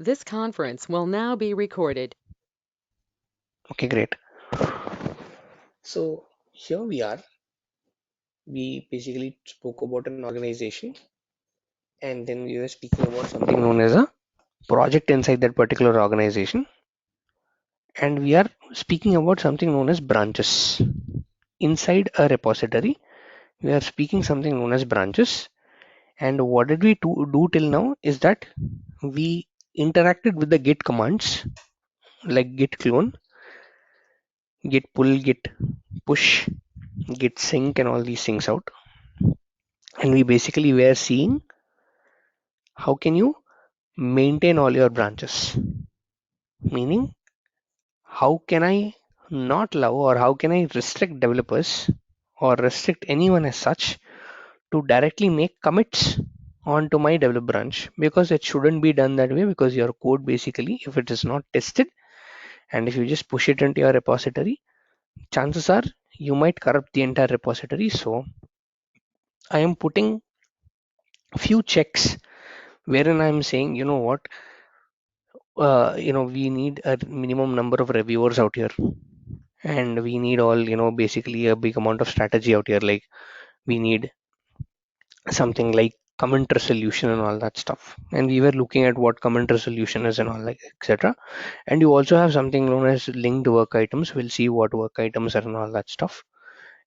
This conference will now be recorded. Okay, great. So here we are. We basically spoke about an organization, and then we were speaking about something known as a project inside that particular organization. And we are speaking about something known as branches. Inside a repository, we are speaking something known as branches. And what did we do till now is that we interacted with the git commands like git clone, git pull, git push, git sync, and all these things out. And we basically were seeing how can you maintain all your branches, meaning how can I not allow or how can I restrict developers or restrict anyone as such to directly make commits onto my develop branch, because it shouldn't be done that way, because your code basically, if it is not tested and if you just push it into your repository, chances are you might corrupt the entire repository. So I am putting few checks wherein I'm saying, you know what, we need a minimum number of reviewers out here, and we need all, basically a big amount of strategy out here. Like we need something like comment resolution and all that stuff, and we were looking at what comment resolution is and all, like, etc. And you also have something known as linked work items. We'll see what work items are and all that stuff.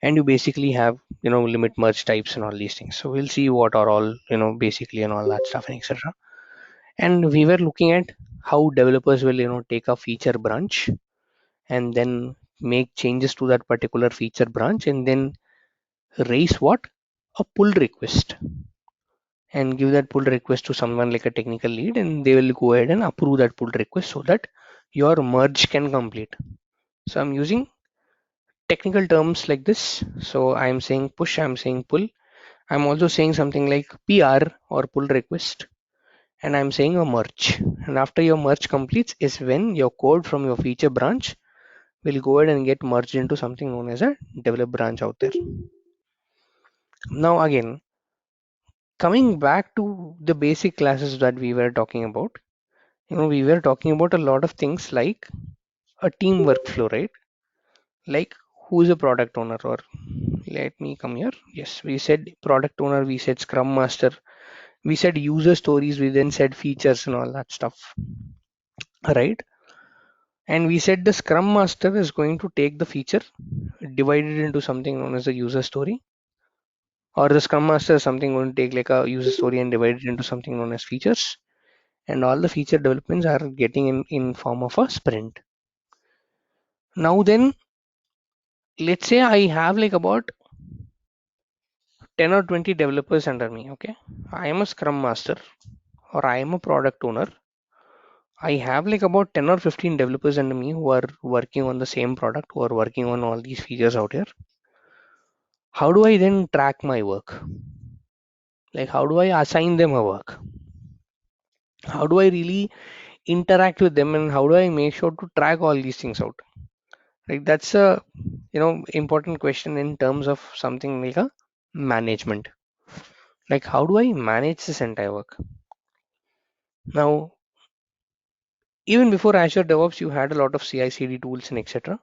And you basically have, limit merge types and all these things. So we'll see what are all, basically, and all that stuff, and etc. And we were looking at how developers will, take a feature branch and then make changes to that particular feature branch, and then raise what, a pull request, and give that pull request to someone like a technical lead, and they will go ahead and approve that pull request so that your merge can complete. So I'm using technical terms like this. So I'm saying push, I'm saying pull, I'm also saying something like PR or pull request, and I'm saying a merge. And after your merge completes is when your code from your feature branch will go ahead and get merged into something known as a develop branch out there. Now again, coming back to the basic classes that we were talking about, we were talking about a lot of things like a team workflow, right? Like who's a product owner, or let me come here. Yes, we said product owner, we said scrum master, we said user stories, we then said features and all that stuff, right? And we said the scrum master is going to take the feature, divide it into something known as a user story, or the scrum master is something going to take like a user story and divide it into something known as features, and all the feature developments are getting in form of a sprint. Now then, let's say I have like about 10 or 20 developers under me. Okay, I am a scrum master or I am a product owner. I have like about 10 or 15 developers under me who are working on the same product, who are working on all these features out here. How do I then track my work? Like, how do I assign them a work? How do I really interact with them, and how do I make sure to track all these things out? Like, that's a, important question in terms of something like a management. Like, how do I manage this entire work? Now, even before Azure DevOps, you had a lot of CI/CD tools and etc.,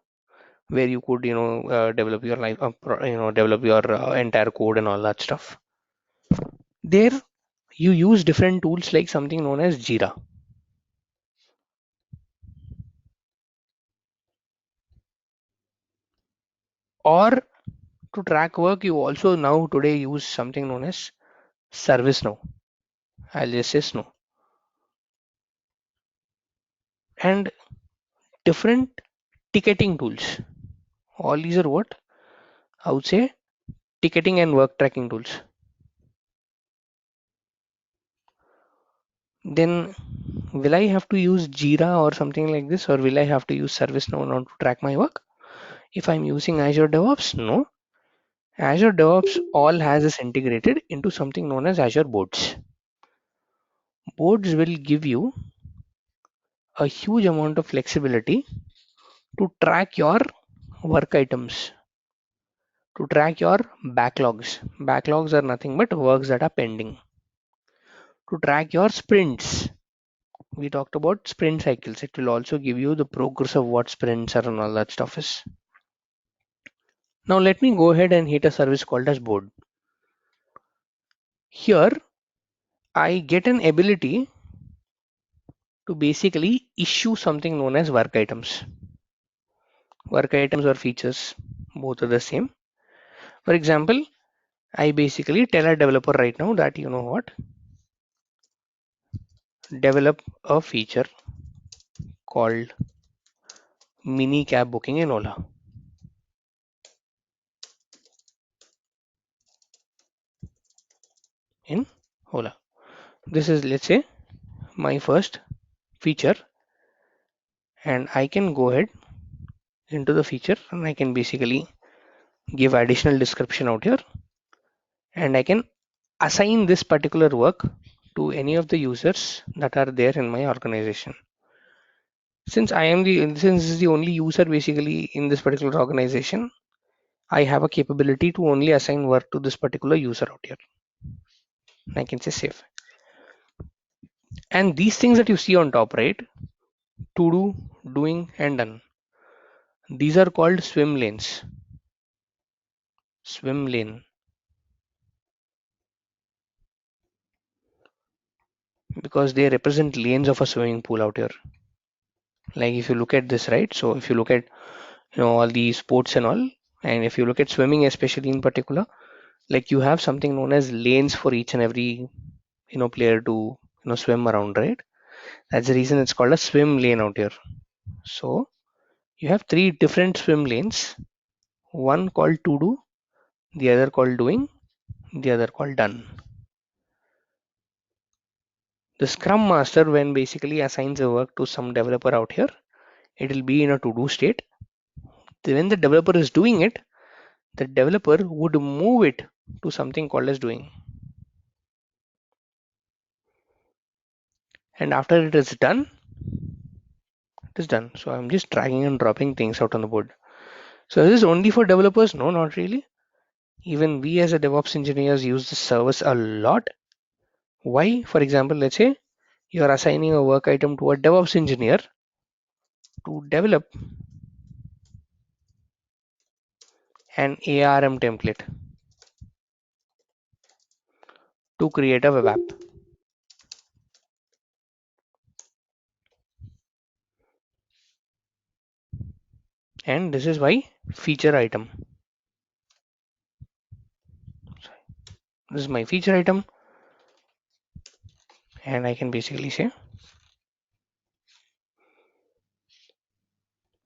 where you could, develop your life, develop your entire code and all that stuff. There, you use different tools like something known as Jira, or to track work, you also now today use something known as ServiceNow. I'll just say Snow, and different ticketing tools. All these are what I would say ticketing and work tracking tools. Then, will I have to use Jira or something like this, or will I have to use ServiceNow now to track my work? If I'm using Azure DevOps, no. Azure DevOps all has this integrated into something known as Azure Boards. Boards will give you a huge amount of flexibility to track your work items, to track your backlogs. Backlogs are nothing but works that are pending. To track your sprints, we talked about sprint cycles. It will also give you the progress of what sprints are and all that stuff is. Now let me go ahead and hit a service called as board. Here I get an ability to basically issue something known as work items. Work items or features, both are the same. For example, I basically tell a developer right now that you know what, develop a feature called mini cab booking in Ola. In Ola. This is, let's say, my first feature, and I can go ahead into the feature and I can basically give additional description out here, and I can assign this particular work to any of the users that are there in my organization. Since this is the only user basically in this particular organization, I have a capability to only assign work to this particular user out here. I can say save. And these things that you see on top, right? To do, doing, and done. These are called swim lanes. Swim lane. Because they represent lanes of a swimming pool out here. Like if you look at this, right? So if you look at all the sports and all, and if you look at swimming especially in particular, like you have something known as lanes for each and every player to swim around, right? That's the reason it's called a swim lane out here. So you have three different swim lanes, one called to do, the other called doing, the other called done. The scrum master, when basically assigns a work to some developer out here, it will be in a to do state. When the developer is doing it, the developer would move it to something called as doing. And after it is done, it is done. So I'm just dragging and dropping things out on the board. So is this only for developers? No, not really. Even we as a DevOps engineers use this service a lot. Why? For example, let's say you're assigning a work item to a DevOps engineer to develop an ARM template to create a web app. And this is why feature item. This is my feature item, and I can basically say,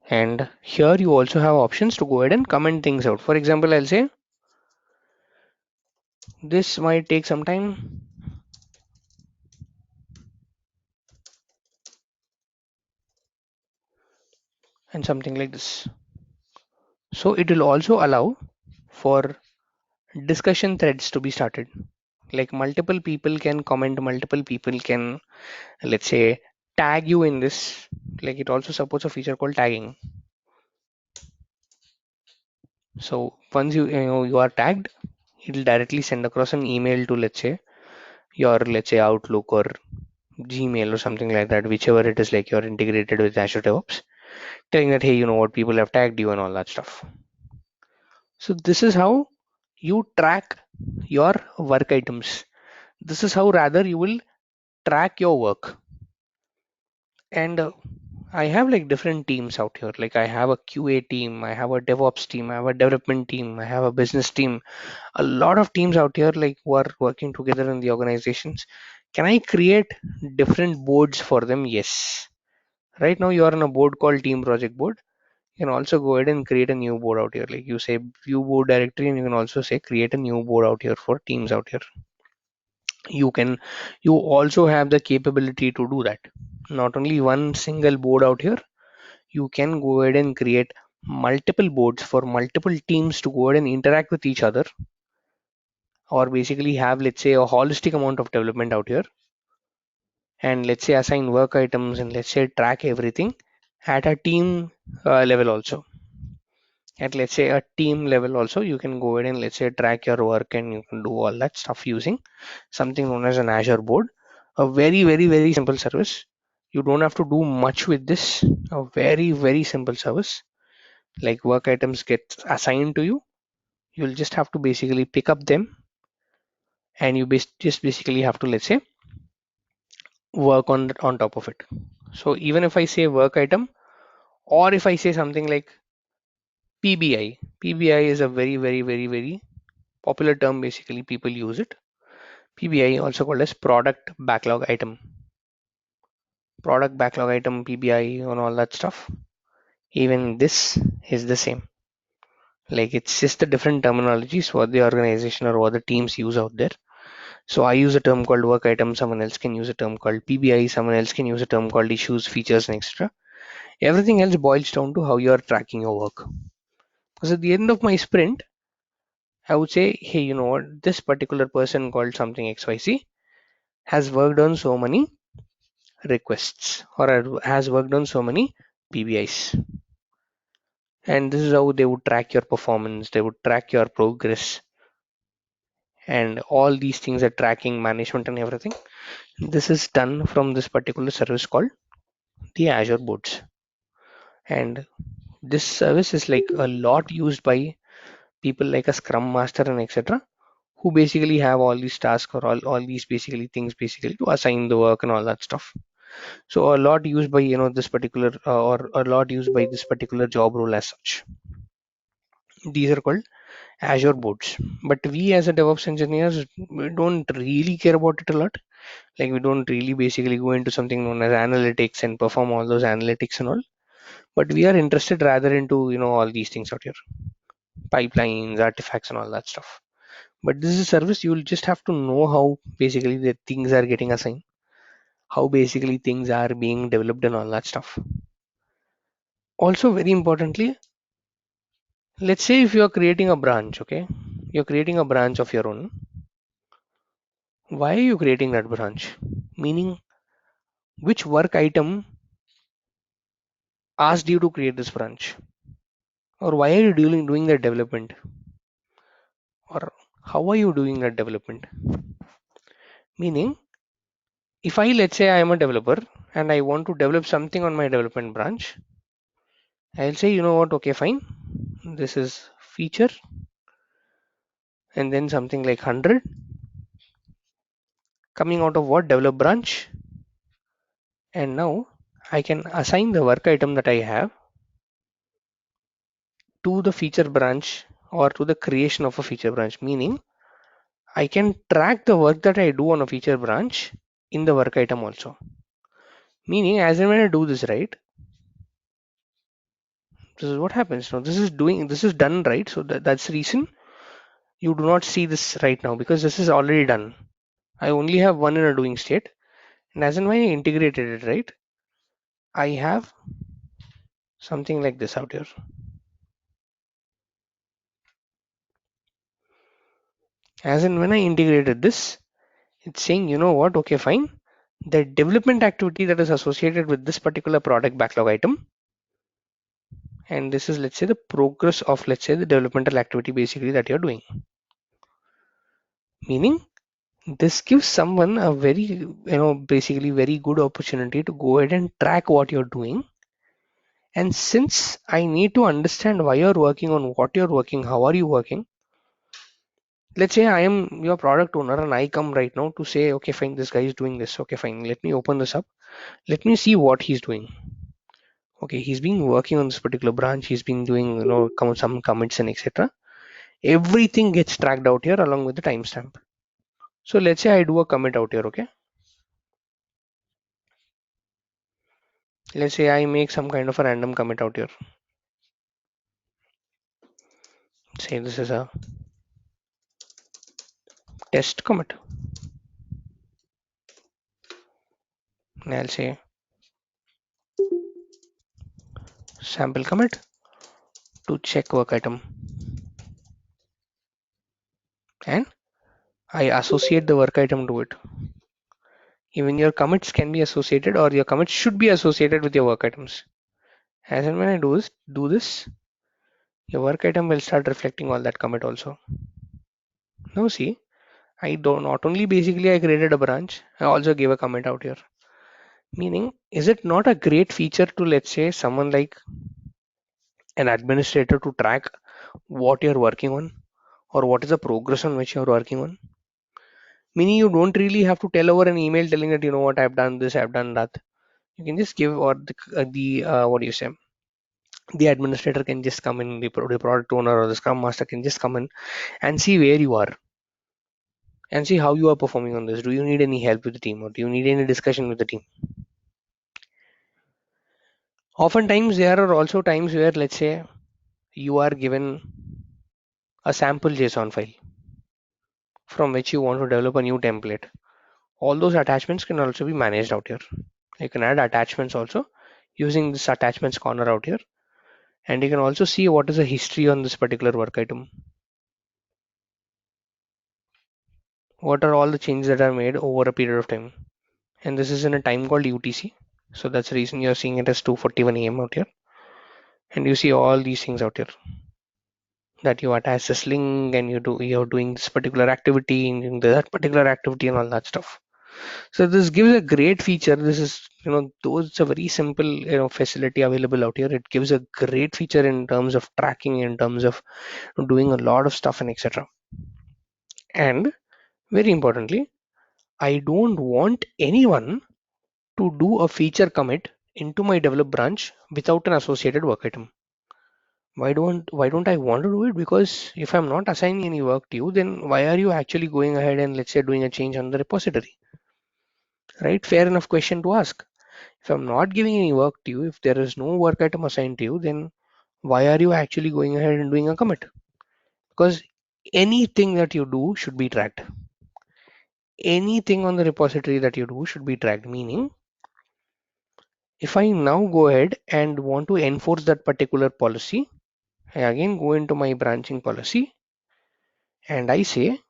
and here you also have options to go ahead and comment things out. For example, I'll say this might take some time, and something like this. So it will also allow for discussion threads to be started. Like multiple people can comment, multiple people can, let's say, tag you in this. Like it also supports a feature called tagging. So once you are tagged, it will directly send across an email to, let's say, your, let's say, Outlook or Gmail or something like that, whichever it is, like you're integrated with Azure DevOps, telling that hey, you know what, people have tagged you and all that stuff. So this is how you track your work items. This is how rather you will track your work. And I have like different teams out here. Like I have a QA team, I have a DevOps team, I have a development team, I have a business team. A lot of teams out here like who are working together in the organizations. Can I create different boards for them? Yes. Right now you are on a board called team project board. You can also go ahead and create a new board out here. Like you say view board directory, and you can also say create a new board out here for teams out here. You also have the capability to do that. Not only one single board out here, you can go ahead and create multiple boards for multiple teams to go ahead and interact with each other, or basically have, let's say, a holistic amount of development out here, and let's say assign work items, and let's say track everything at a team level also. At, let's say, a team level also, you can go ahead and, let's say, track your work, and you can do all that stuff using something known as an Azure board. A very, very, very simple service. You don't have to do much with this. A very, very simple service. Like work items get assigned to you. You'll just have to basically pick up them, and you just basically have to, let's say, work on top of it. So even if I say work item, or if I say something like PBI, PBI is a very, very, very, very popular term. Basically, people use it. PBI, also called as product backlog item, PBI, and all that stuff. Even this is the same. Like it's just the different terminologies what the organization or what the teams use out there. So I use a term called work item, someone else can use a term called PBI, someone else can use a term called issues, features, and etc. Everything else boils down to how you are tracking your work. Because at the end of my sprint, I would say, hey, you know what, this particular person called something XYZ has worked on so many requests or has worked on so many PBIs. And this is how they would track your performance, they would track your progress, and all these things are tracking management and everything. This is done from this particular service called the Azure boards. And this service is like a lot used by people like a scrum master and etc, who basically have all these tasks or all these basically things basically to assign the work and all that stuff. So a lot used by this particular or a lot used by this particular job role as such. These are called Azure boards. But we as a DevOps engineers, we don't really care about it a lot. Like we don't really basically go into something known as analytics and perform all those analytics and all. But we are interested rather into all these things out here, pipelines, artifacts, and all that stuff. But this is a service you'll just have to know how basically the things are getting assigned, how basically things are being developed and all that stuff. Also, very importantly, let's say if you're creating a branch, okay, you're creating a branch of your own. Why are you creating that branch? Meaning, which work item asked you to create this branch? Or why are you doing that development? Or how are you doing that development? Meaning, if I, let's say I am a developer and I want to develop something on my development branch, I'll say, you know what, okay, fine. This is feature and then something like 100 coming out of what develop branch. And now I can assign the work item that I have to the feature branch or to the creation of a feature branch. Meaning I can track the work that I do on a feature branch in the work item also. Meaning as and when I do this right, this is what happens. Now this is done right. So that's the reason you do not see this right now because this is already done. I only have one in a doing state. And as and when I integrated it right, I have something like this out here. As and when I integrated this, it's saying, you know what, okay, fine. The development activity that is associated with this particular product backlog item, and this is, let's say, the progress of, let's say, the developmental activity basically that you're doing. Meaning, this gives someone a very, basically very good opportunity to go ahead and track what you're doing. And since I need to understand why you're working on what you're working, how are you working, let's say I am your product owner and I come right now to say, okay, fine, this guy is doing this. Okay, fine, let me open this up. Let me see what he's doing. Okay, he's been working on this particular branch. He's been doing, some commits and etc. Everything gets tracked out here along with the timestamp. So let's say I do a commit out here. Okay, let's say I make some kind of a random commit out here. Say this is a test commit. And I'll say sample commit to check work item, and I associate the work item to it. Even your commits can be associated, or your commits should be associated with your work items. As and when I do this, your work item will start reflecting all that commit also. Now see, I don't not only basically I created a branch, I also gave a commit out here. Meaning, is it not a great feature to, let's say, someone like an administrator to track what you're working on or what is the progress on which you're working on? Meaning, you don't really have to tell over an email telling that, you know what, I've done this, I've done that. You can just give, or the what do you say? The administrator can just come in, the product owner or the scrum master can just come in and see where you are and see how you are performing on this. Do you need any help with the team or do you need any discussion with the team? Oftentimes, there are also times where, let's say, you are given a sample JSON file from which you want to develop a new template. All those attachments can also be managed out here. You can add attachments also using this attachments corner out here, and you can also see what is the history on this particular work item. What are all the changes that are made over a period of time? And this is in a time called UTC. So that's the reason you're seeing it as 2:41 a.m. out here. And you see all these things out here that you attach this link and you're doing this particular activity and doing that particular activity and all that stuff. So this gives a great feature. This is, those it's a very simple, facility available out here. It gives a great feature in terms of tracking, in terms of doing a lot of stuff and etc. And very importantly, I don't want anyone to do a feature commit into my develop branch without an associated work item. Why don't I want to do it? Because if I'm not assigning any work to you, then why are you actually going ahead and, let's say, doing a change on the repository? Right? Fair enough question to ask. If I'm not giving any work to you, if there is no work item assigned to you, then why are you actually going ahead and doing a commit? Because anything that you do should be tracked. Anything on the repository that you do should be tracked. Meaning, if I now go ahead and want to enforce that particular policy, I again go into my branching policy and I say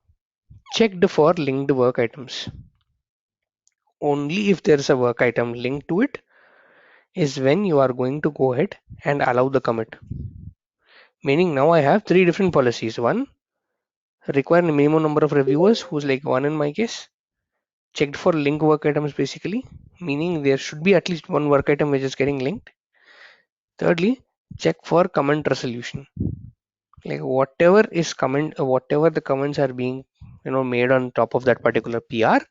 checked for linked work items. Only if there's a work item linked to it is when you are going to go ahead and allow the commit. Meaning now I have three different policies. One, require a minimum number of reviewers, who's like one in my case. Checked for link work items basically, meaning there should be at least one work item which is getting linked. Thirdly, check for comment resolution. Like whatever the comments are being made on top of that particular PR,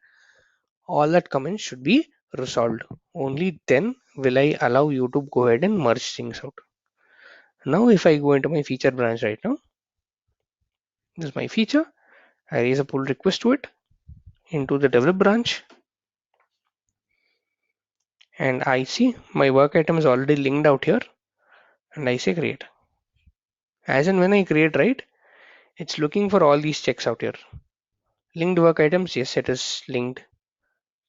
all that comments should be resolved. Only then will I allow you to go ahead and merge things out. Now if I go into my feature branch right now, this is my feature. I raise a pull request to it into the develop branch, and I see my work item is already linked out here, and I say create. As and when I create, right, it's looking for all these checks out here. Linked work items, yes, it is linked.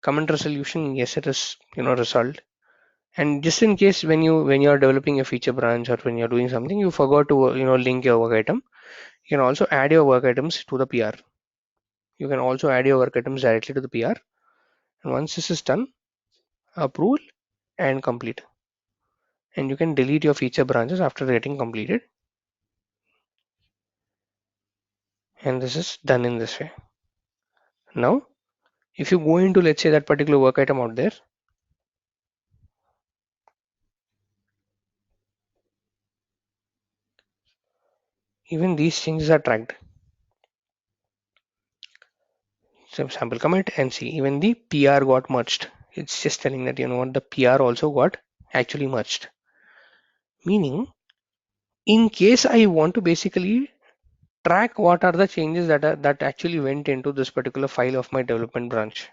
Comment resolution, yes, it is resolved. And just in case when you're developing a feature branch or when you're doing something, you forgot to link your work item, you can also add your work items to the PR. You can also add your work items directly to the PR. And once this is done, approve and complete. And you can delete your feature branches after getting completed. And this is done in this way. Now, if you go into, let's say, that particular work item out there, even these changes are tracked. So sample commit and see even the PR got merged. It's just telling that what the PR also got actually merged. Meaning, in case I want to basically track what are the changes that actually went into this particular file of my development branch.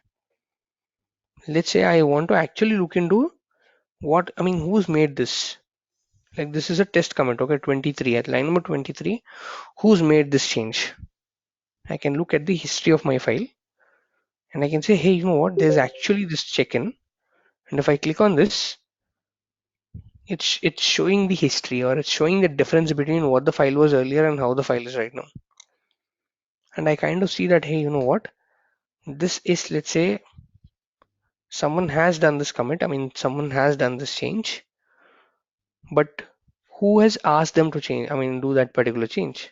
Let's say I want to actually look into who's made this. Like this is a test comment, okay, 23 at line number 23. Who's made this change? I can look at the history of my file and I can say, hey, you know what? There's actually this check-in, and if I click on this, it's showing the history, or it's showing the difference between what the file was earlier and how the file is right now. And I kind of see that, hey, you know what? This is, let's say, someone has done this commit. Someone has done this change, but who has asked them to change? Do that particular change.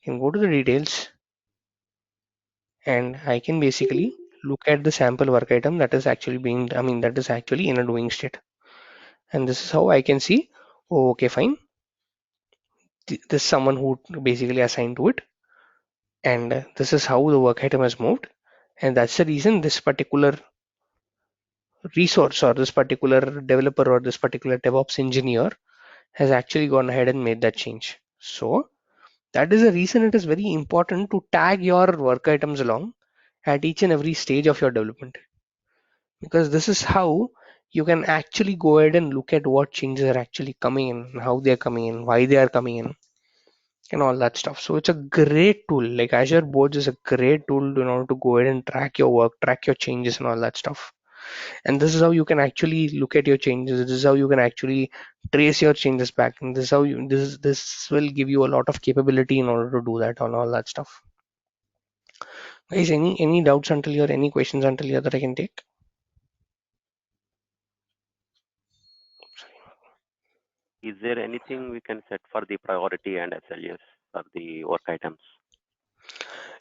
You can go to the details, and I can basically look at the sample work item that is actually being, I mean, that is actually in a doing state. And this is how I can see, oh, okay, fine. This is someone who basically assigned to it. And this is how the work item has moved. And that's the reason this particular resource or this particular developer or this particular DevOps engineer has actually gone ahead and made that change. So that is the reason it is very important to tag your work items along at each and every stage of your development, because this is how you can actually go ahead and look at what changes are actually coming in, how they are coming in, why they are coming in, and all that stuff. So it's a great tool. Like Azure Boards is a great tool in order to go ahead and track your work, track your changes, and all that stuff. And this is how you can actually look at your changes. This is how you can actually trace your changes back, and this is how you this will give you a lot of capability in order to do that on all that stuff. Guys, any doubts until here, any questions until here that I can take? Is there anything we can set for the priority and SLAs for the work items?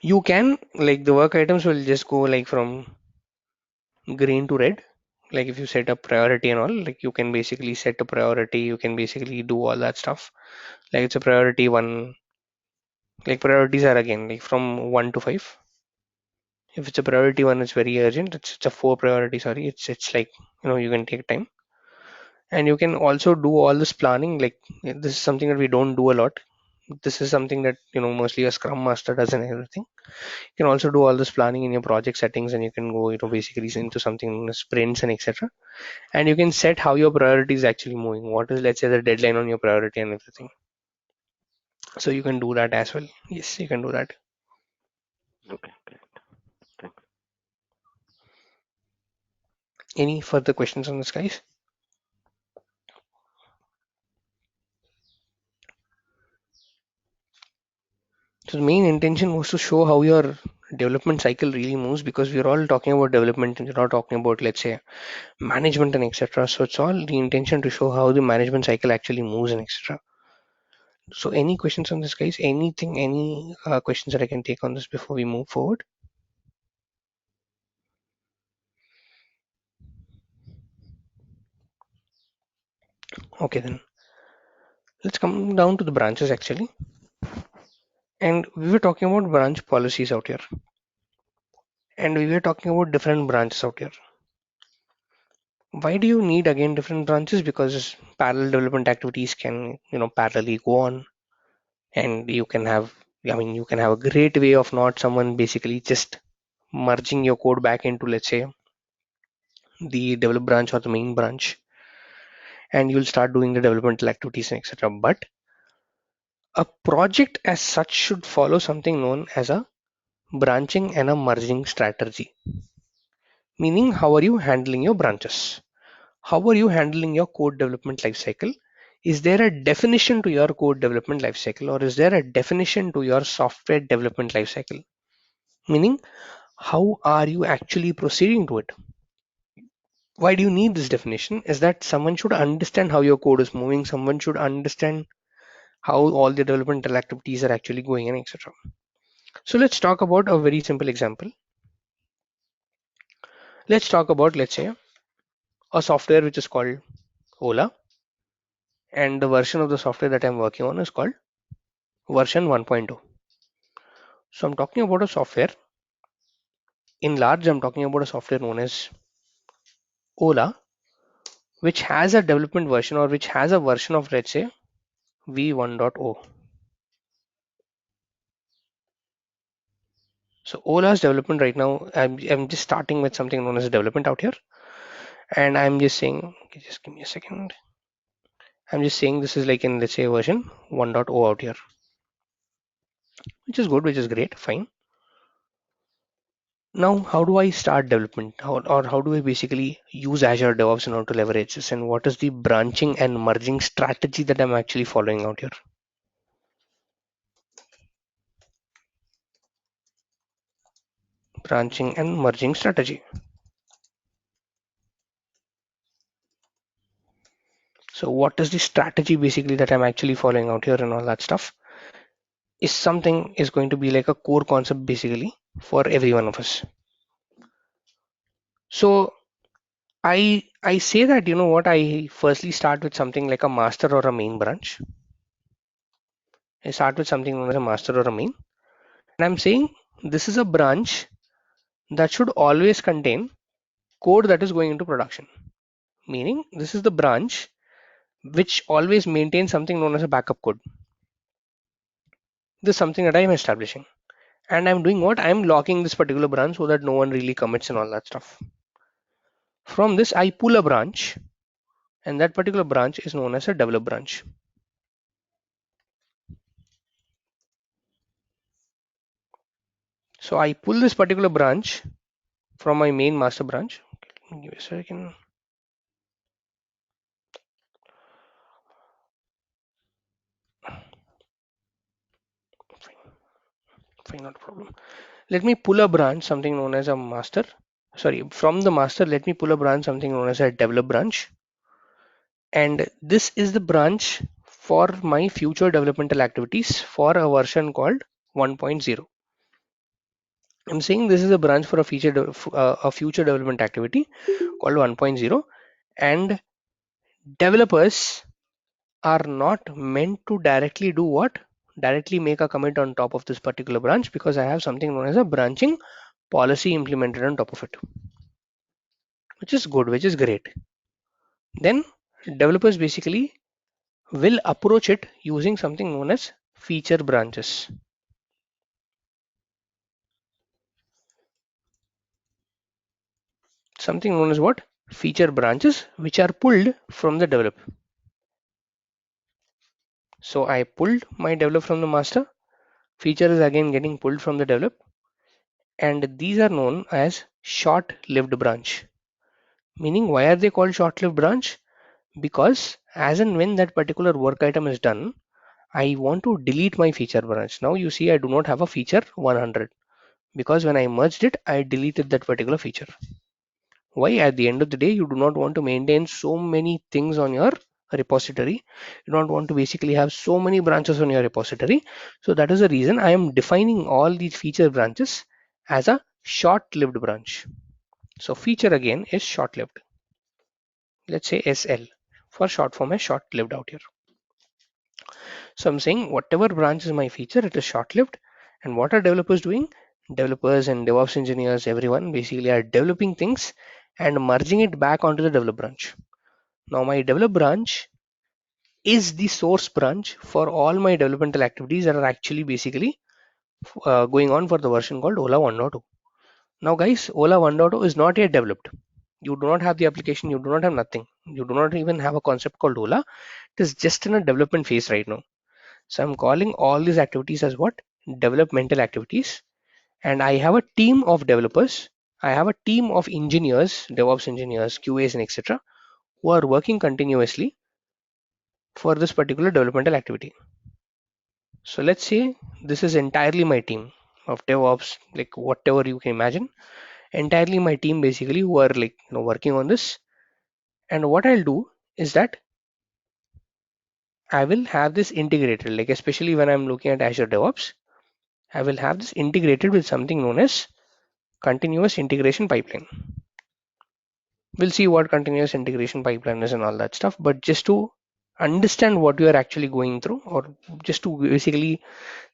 You can, like, the work items will just go like from green to red. Like if you set up priority and all, like you can basically set a priority, you can basically do all that stuff. Like it's a priority one, like priorities are again like from 1 to 5. If it's a priority one, it's very urgent. It's a four priority, sorry. It's like, you can take time. And you can also do all this planning. Like this is something that we don't do a lot. This is something that mostly a scrum master does and everything. You can also do all this planning in your project settings, and you can go basically into something known as sprints and etc. And you can set how your priority is actually moving. What is, let's say, the deadline on your priority and everything. So you can do that as well. Yes, you can do that. Okay, great. Thanks. Any further questions on this, guys? So the main intention was to show how your development cycle really moves, because we're all talking about development and we're not talking about, let's say, management and etc. So it's all the intention to show how the management cycle actually moves and etc. So any questions on this, guys? Anything, any questions that I can take on this before we move forward? Okay, then let's come down to the branches actually. And we were talking about branch policies out here. And we were talking about different branches out here. Why do you need again different branches? Because parallel development activities can, parallelly go on, and you can have, I mean, you can have a great way of not someone basically just merging your code back into, let's say, the develop branch or the main branch, and you'll start doing the developmental activities and etc. But a project as such should follow something known as a branching and a merging strategy. Meaning, how are you handling your branches? How are you handling your code development lifecycle? Is there a definition to your code development lifecycle, or is there a definition to your software development lifecycle? Meaning, how are you actually proceeding to it? Why do you need this definition? Is that someone should understand how your code is moving, someone should understand how all the developmental activities are actually going and etc. So let's talk about a very simple example. Let's talk about, let's say, a software which is called Ola, and the version of the software that I'm working on is called version 1.0. So I'm talking about a software. In large, I'm talking about a software known as Ola, which has a development version, or which has a version of, let's say, v1.0. So Ola's development right now, I'm just starting with something known as development out here. And I'm just saying, okay, just give me a second. I'm just saying this is like in, let's say, version 1.0 out here, which is good, which is great, fine. Now, how do I start development? How do I basically use Azure DevOps in order to leverage this? And what is the branching and merging strategy that I'm actually following out here? Branching and merging strategy. So what is the strategy basically that I'm actually following out here and all that stuff is something is going to be like a core concept basically for every one of us. So I say that, you know what, I firstly start with something like a master or a main branch. I start with something known as a master or a main, and I'm saying this is a branch that should always contain code that is going into production. Meaning this is the branch which always maintains something known as a backup code. This is something that I am establishing. And I'm doing what? I'm locking this particular branch so that no one really commits and all that stuff. From this, I pull a branch, and that particular branch is known as a develop branch. So I pull this particular branch from my main master branch. Okay, give me a second. Fine, fine, not a problem. Let me pull a branch, something known as a master. Sorry, from the master, let me pull a branch, something known as a develop branch. And this is the branch for my future developmental activities for a version called 1.0. I'm saying this is a branch for a a future development activity called 1.0, and developers are not meant to directly do what? Directly make a commit on top of this particular branch, because I have something known as a branching policy implemented on top of it, which is good, which is great. Then developers basically will approach it using something known as feature branches. Something known as what? Feature branches, which are pulled from the develop. So I pulled my develop from the master. Feature is again getting pulled from the develop, and these are known as short-lived branch. Meaning, why are they called short-lived branch? Because as and when that particular work item is done, I want to delete my feature branch. Now you see I do not have a feature 100, because when I merged it, I deleted that particular feature. Why? At the end of the day, you do not want to maintain so many things on your repository. You don't want to basically have so many branches on your repository. So that is the reason I am defining all these feature branches as a short-lived branch. So feature again is short-lived. Let's say SL for short form as short-lived out here. So I'm saying whatever branch is my feature, it is short-lived. And what are developers doing? Developers and DevOps engineers, everyone basically are developing things and merging it back onto the develop branch. Now my develop branch is the source branch for all my developmental activities that are actually basically going on for the version called Ola 1.2. Now guys, Ola 1.0 is not yet developed. You do not have the application, you do not have nothing. You do not even have a concept called Ola. It is just in a development phase right now. So I'm calling all these activities as what? Developmental activities. And I have a team of developers. I have a team of engineers, DevOps engineers, QAs, and etc., who are working continuously for this particular developmental activity. So let's say this is entirely my team of DevOps, like whatever you can imagine, entirely my team basically who are like working on this. And what I'll do is that I will have this integrated, like especially when I'm looking at Azure DevOps, I will have this integrated with something known as continuous integration pipeline. We'll see what continuous integration pipeline is and all that stuff, but just to understand what you are actually going through, or just to basically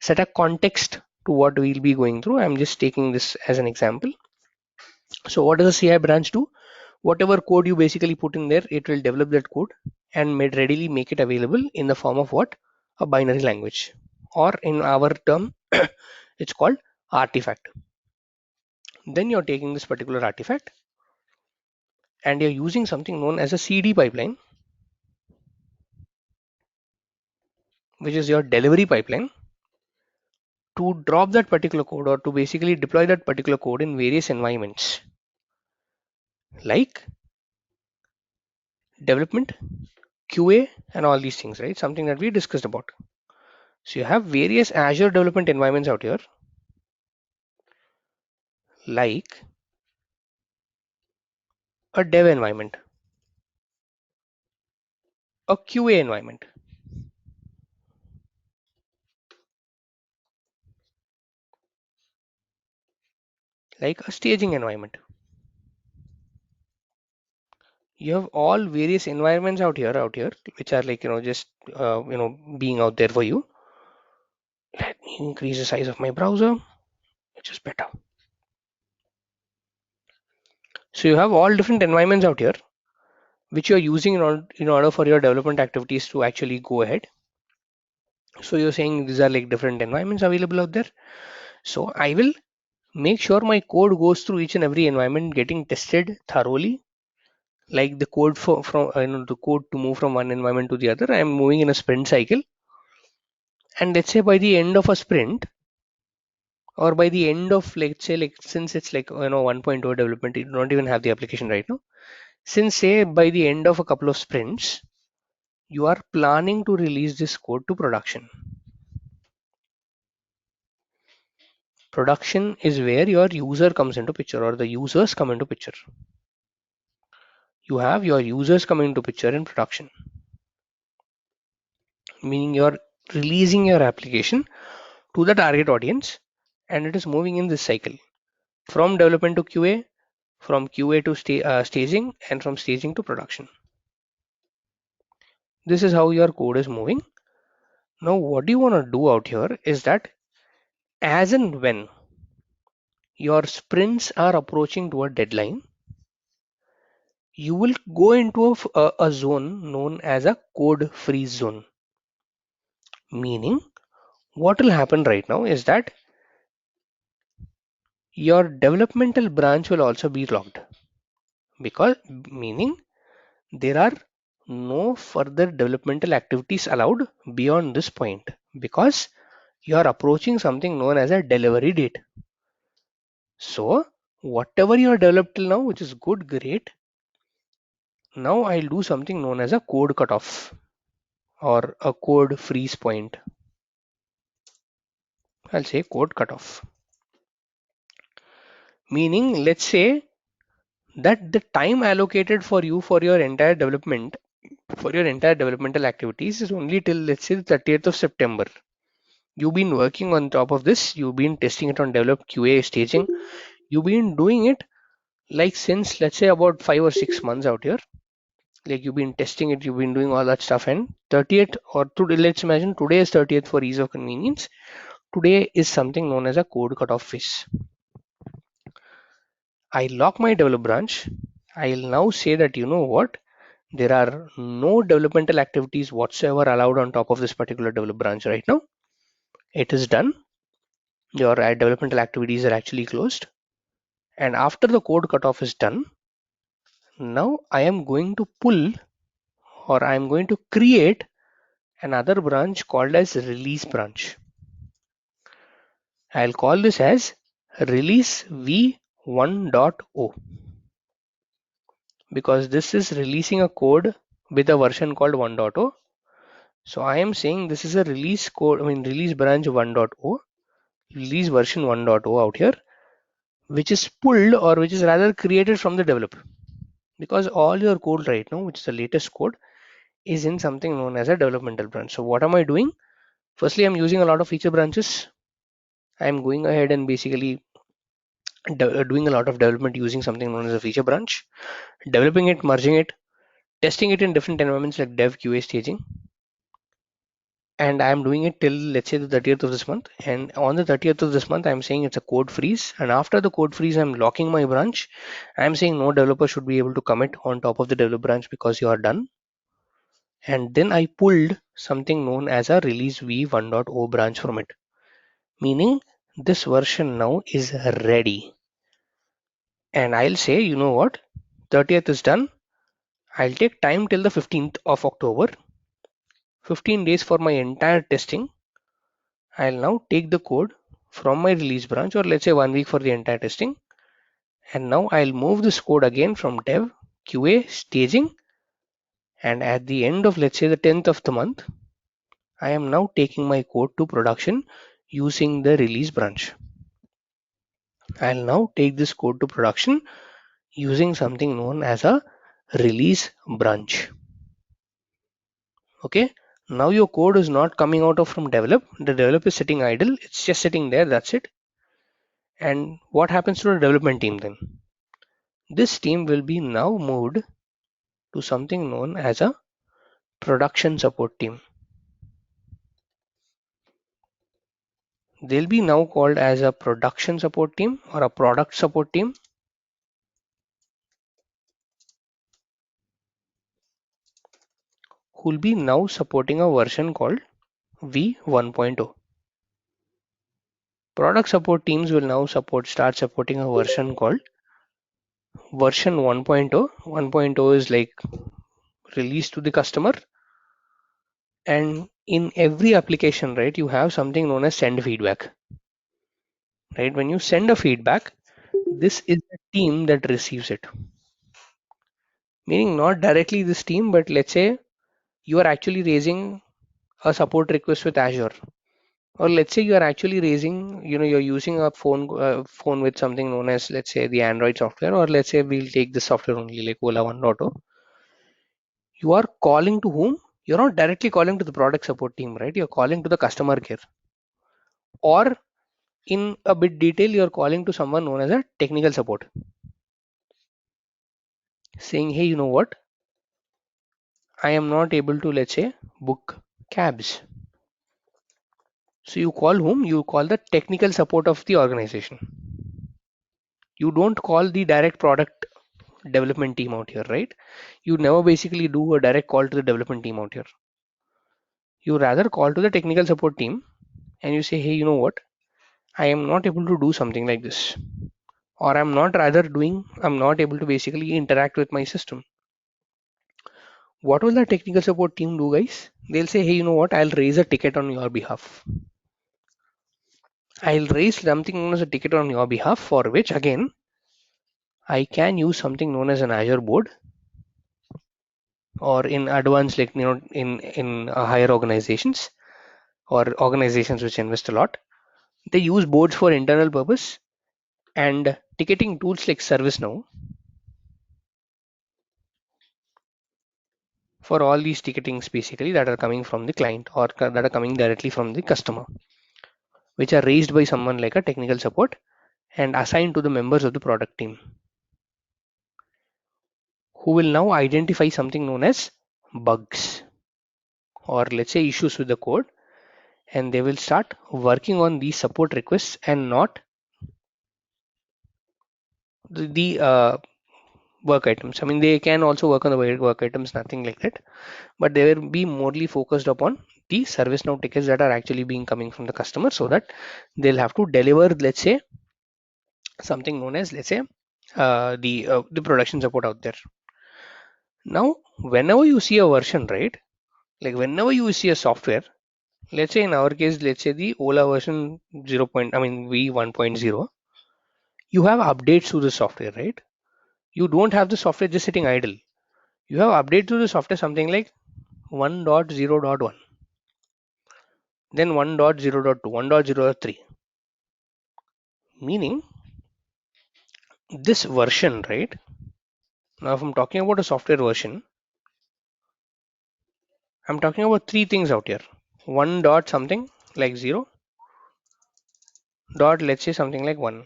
set a context to what we'll be going through, I'm just taking this as an example. So what does a CI branch do? Whatever code you basically put in there, it will develop that code and readily make it available in the form of what? A binary language, or in our term, it's called artifact. Then you're taking this particular artifact and you're using something known as a CD pipeline, which is your delivery pipeline, to drop that particular code or to basically deploy that particular code in various environments like development, QA, and all these things, right? Something that we discussed about. So you have various Azure development environments out here, like a dev environment, a QA environment, like a staging environment, You have all various environments out here, which are like, just, being out there for you. Let me increase the size of my browser, which is better. So you have all different environments out here, which you're using in order for your development activities to actually go ahead. So you're saying these are like different environments available out there. So I will make sure my code goes through each and every environment, getting tested thoroughly. Like the code from the code to move from one environment to the other, I'm moving in a sprint cycle. And let's say by the end of a sprint, or by the end of, let's say, like, since it's like 1.0 development, you don't even have the application right now. Since say by the end of a couple of sprints, you are planning to release this code to production. Production is where your user comes into picture, or the users come into picture. You have your users coming into picture in production, meaning you're releasing your application to the target audience, and it is moving in this cycle from development to QA, from QA to staging, and from staging to production. This is how your code is moving. Now what you want to do out here is that as and when your sprints are approaching to a deadline, you will go into a zone known as a code freeze zone. Meaning, what will happen right now is that your developmental branch will also be locked, because meaning there are no further developmental activities allowed beyond this point, because you are approaching something known as a delivery date. So whatever you have developed till now, which is good, great. Now I'll do something known as a code cutoff or a code freeze point. I'll say code cutoff. Meaning, let's say that the time allocated for you for your entire development, for your entire developmental activities, is only till, let's say, the 30th of September. You've been working on top of this, you've been testing it on develop QA staging, you've been doing it like since, let's say, about 5 or 6 months out here. Like you've been testing it, you've been doing all that stuff, and 30th, or today, let's imagine today is 30th for ease of convenience. Today is something known as a code cutoff phase. I lock my develop branch. I'll now say that, you know what, there are no developmental activities whatsoever allowed on top of this particular develop branch right now. It is done. Your developmental activities are actually closed. And after the code cutoff is done, now I am going to pull, or I am going to create another branch called as release branch. I'll call this as release v1.o, because this is releasing a code with a version called 1.0. So I am saying this is a release code, release branch 1.0, release version 1.0 out here, which is pulled, or which is rather created from the developer, because all your code right now, which is the latest code, is in something known as a developmental branch. So what am I doing? Firstly, I'm using a lot of feature branches. I'm going ahead and basically doing a lot of development using something known as a feature branch, developing it, merging it, testing it in different environments like dev, QA, staging. And I'm doing it till, let's say, the 30th of this month. And on the 30th of this month, I'm saying it's a code freeze. And after the code freeze, I'm locking my branch. I'm saying no developer should be able to commit on top of the develop branch because you are done. And then I pulled something known as a release v1.o branch from it, meaning this version now is ready. And I'll say, you know what, 30th is done. I'll take time till the 15th of October, 15 days for my entire testing. I'll now take the code from my release branch, or let's say 1 week for the entire testing. And now I'll move this code again from dev, QA, staging. And at the end of, let's say, the 10th of the month, I am now taking my code to production using the release branch. I'll now take this code to production using something known as a release branch. Okay, now your code is not coming out of from develop. The develop is sitting idle. It's just sitting there. That's it. And what happens to the development team then? This team will be now moved to something known as a production support team. They'll be now called as a production support team or a product support team, who'll be now supporting a version called V1.0. Product support teams will now start supporting a version called version 1.0. 1.0 is like released to the customer, and in every application, right, you have something known as send feedback. Right, when you send a feedback, this is the team that receives it. Meaning not directly this team, but let's say you are actually raising a support request with Azure, or let's say you are actually raising, you're using a phone with something known as, let's say, the Android software, or let's say we'll take the software only like Ola 1.0. You are calling to whom? You're not directly calling to the product support team, right? You're calling to the customer care, or in a bit detail, you're calling to someone known as a technical support, saying, hey, you know what, I am not able to, let's say, book cabs. So you call whom? You call the technical support of the organization. You don't call the direct product development team out here, right? You never basically do a direct call to the development team out here. You rather call to the technical support team and you say, hey, you know what, I am not able to do something like this, or I'm not able to basically interact with my system. What will the technical support team do, guys? They'll say, hey, you know what, I'll raise a ticket on your behalf. I'll raise something known as a ticket on your behalf, for which again I can use something known as an Azure board, or in advanced, like, in higher organizations or organizations which invest a lot, they use boards for internal purpose, and ticketing tools like ServiceNow for all these ticketings basically that are coming from the client, or that are coming directly from the customer, which are raised by someone like a technical support and assigned to the members of the product team, who will now identify something known as bugs, or let's say issues with the code, and they will start working on these support requests and not the work items. I mean, they can also work on the work items, nothing like that, but they will be morely focused upon the ServiceNow tickets that are actually being coming from the customer, so that they'll have to deliver, let's say, something known as, let's say, the production support out there. Now, whenever you see a version, right, like whenever you see a software, let's say in our case, let's say the Ola version 0. I mean V1.0, you have updates to the software, right? You don't have the software just sitting idle. You have update to the software something like 1.0.1, then 1.0.2, 1.0.3. Meaning this version, right? Now, if I'm talking about a software version, I'm talking about three things out here. One dot something like 0, dot, let's say, something like 1.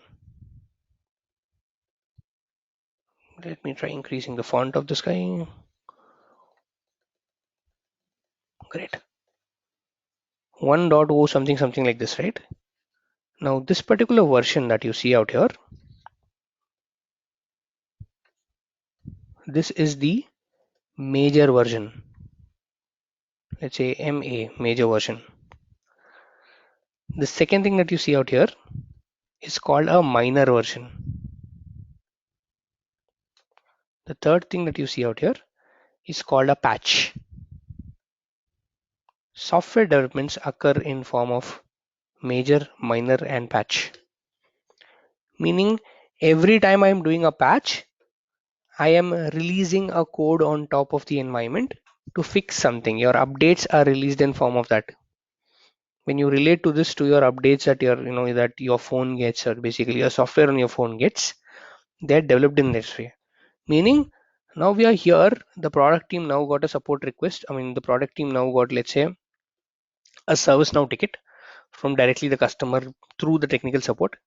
Let me try increasing the font of this guy. Great. 1.0 something something like this, right? Now this particular version that you see out here, this is the major version. Let's say MA, major version. The second thing that you see out here is called a minor version. The third thing that you see out here is called a patch. Software developments occur in form of major, minor, and patch. Meaning every time I'm doing a patch, I am releasing a code on top of the environment to fix something. Your updates are released in form of that. When you relate to this to your updates that that your phone gets, or basically your software on your phone gets, they're developed in this way. Meaning now we are here, the product team now got a support request. I mean, the product team now got, let's say, a ServiceNow ticket from directly the customer through the technical support.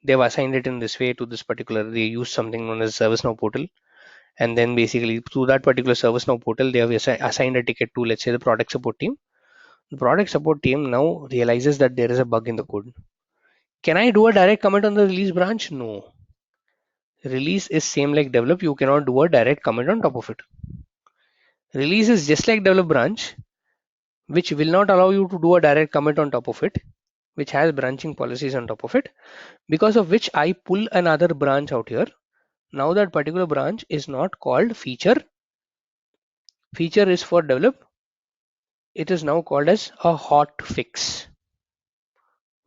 They've assigned it in this way to this particular, they use something known as ServiceNow portal, and then basically through that particular ServiceNow portal, they have assigned a ticket to, let's say, the product support team. The product support team now realizes that there is a bug in the code. Can I do a direct commit on the release branch? No. Release is same like develop. You cannot do a direct commit on top of it. Release is just like develop branch, which will not allow you to do a direct commit on top of it, which has branching policies on top of it, because of which I pull another branch out here. Now that particular branch is not called feature. Feature is for develop. It is now called as a hot fix,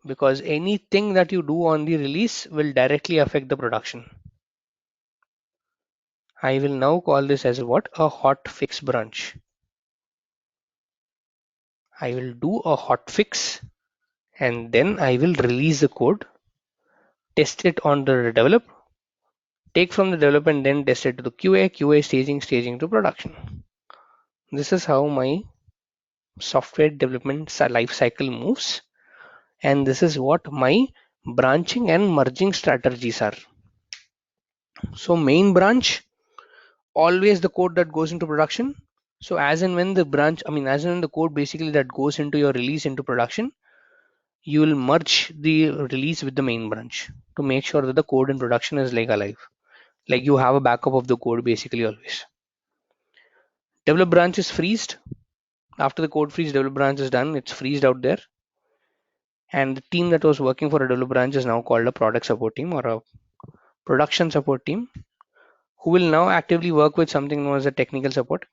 because anything that you do on the release will directly affect the production. I will now call this as what? A hot fix branch. I will do a hot fix and then I will release the code, test it on the develop, take from the development, then test it to the QA staging, staging to production. This is how my software development life cycle moves, and this is what my branching and merging strategies are. So main branch, always the code that goes into production. So as and when the branch, as and when the code basically that goes into your release into production, you will merge the release with the main branch to make sure that the code in production is like alive. Like you have a backup of the code basically always. Develop branch is freezed. After the code freeze, develop branch is done. It's freezed out there. And the team that was working for a develop branch is now called a product support team or a production support team, who will now actively work with something known as a technical support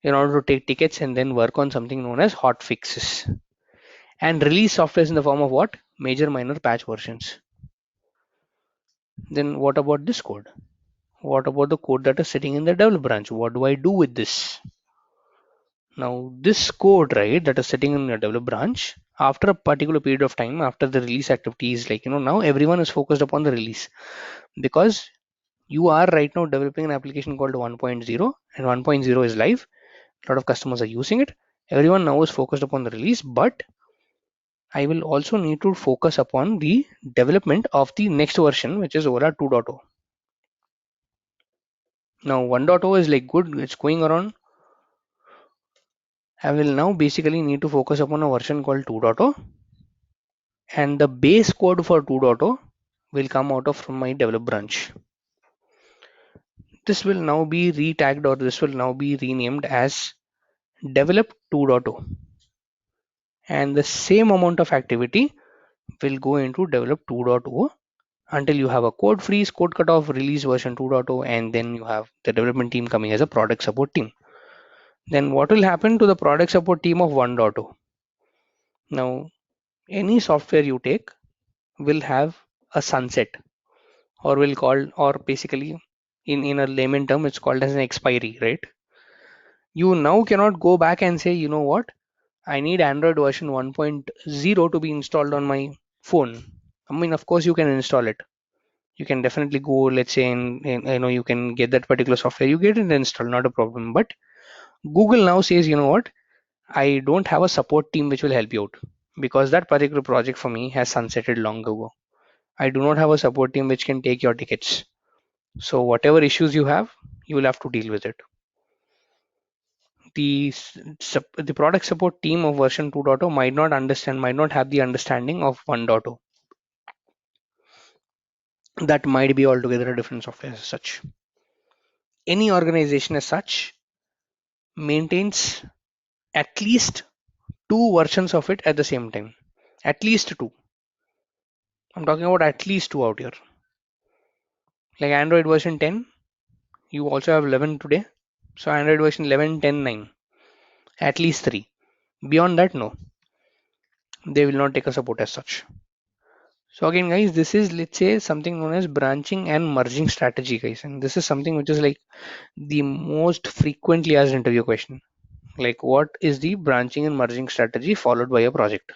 in order to take tickets and then work on something known as hot fixes and release software in the form of what? Major minor patch versions. Then what about this code? What about the code that is sitting in the develop branch? What do I do with this? Now this code, right, that is sitting in the develop branch, after a particular period of time, after the release activity is like, now everyone is focused upon the release, because you are right now developing an application called 1.0 and 1.0 is live. A lot of customers are using it. Everyone now is focused upon the release, but I will also need to focus upon the development of the next version, which is Ola 2.0. Now 1.0 is like good, it's going around. I will now basically need to focus upon a version called 2.0, and the base code for 2.0 will come out of from my develop branch. This will now be retagged, or this will now be renamed as develop 2.0, and the same amount of activity will go into develop 2.0 until you have a code freeze, code cutoff, release version 2.0, and then you have the development team coming as a product support team. Then what will happen to the product support team of 1.0? Now any software you take will have a sunset, or will call, or basically in a layman term it's called as an expiry, right? You now cannot go back and say, you know what, I need Android version 1.0 to be installed on my phone. Of course you can install it. You can definitely go, let's say, and you can get that particular software, you get it installed, not a problem. But Google now says, you know what, I don't have a support team which will help you out, because that particular project for me has sunsetted long ago. I do not have a support team which can take your tickets. So whatever issues you have, you will have to deal with it. The product support team of version 2.0 might not have the understanding of 1.0. That might be altogether a different software as such. Any organization as such maintains at least two versions of it at the same time. At least two. I'm talking about at least two out here. Like Android version 10, you also have 11 today. So Android version 11, 10, 9. At least three. Beyond that, no. They will not take a support as such. So again, guys, this is, let's say, something known as branching and merging strategy, guys. And this is something which is like the most frequently asked interview question. Like, what is the branching and merging strategy followed by a project?